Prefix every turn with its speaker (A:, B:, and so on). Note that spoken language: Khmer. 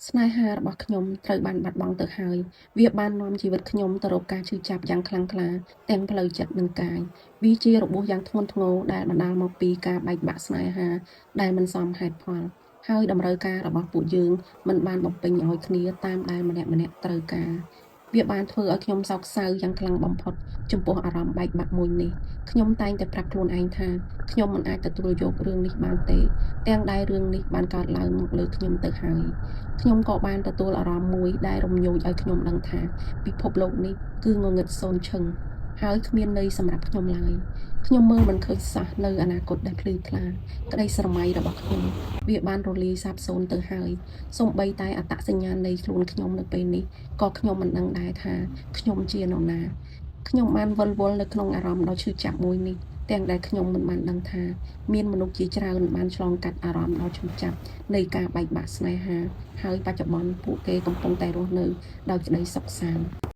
A: ស្នេហារបស់ខ្ញុំត្រូវបានបាត់បង់ទៅហើយវាបាននាំជីវិតខ្ញុំទៅរកការឈឺចាប់យ៉ាងខ្លាំងក្លាទាំងផ្លូវចិត្តនិងកាយវាជារបួសយ៉ាងធ្ងន់ធ្ងរដែលបណ្ដាលមកពីការបែកបាក់ស្នេហាដែលមិនសមហេតុផលហើយតម្រូវការរបស់ពួកយើងមិនបានបំពេញឲ្យគ្នាតាមដែលម្នាក់ៗត្រូវការវាបានធ្វើឲ្យខ្ញុំសោកសៅយ៉ាងខ្លាំងបំផុតចំពោះអារម្មណ៍បែកបាក់មួយនេះខ្ញុំតែងតែប្រាប់ខ្លួនឯងថាខ្ញុំមិនអាចទទួលយករឿងនេះបានទេទាំងដែលរឿងនេះបានកើតឡើងមកលើខ្ញុំទៅហើយខ្ញុំក៏បានទទួលអារម្មណ៍មួយដែលរំញោចឲ្យខ្ញុំដឹងថាពិភពលោកនេះគឺងងឹតសូន្យឈឹងហើយគ្មានន័យសម្រាប់ខ្ញុំឡើយខ្ញុំមើលមិនឃើញសោះនៅអនាគតដែលភ្លឺថ្លាក្តីស្រមៃរបស់ខ្ញុំវាបានរលាយសាបសូន្យទៅហើយសូម្បីតែអត្តសញ្ញាណនៃខ្លួនខ្ញុំនៅពេលនេះក៏ខ្ញុំមិនដឹងដែរថាខ្ញុំជានរណាខ្ញុំបានវិលវល់នៅក្នុងអារម្មណ៍ដ៏ឈឺចាប់មួយនេះទាំងដែលខ្ញុំមិនបានដឹងថាមានមនុស្សជាច្រើនបានឆ្លងកាត់អារម្មណ៍ដ៏ឈឺចាប់នៃការបែកបាក់ស្នេហាហើយបច្ចុប្បន្នពួកគេកំពុងតែរស់នៅដោយក្តីសុខសាន្ត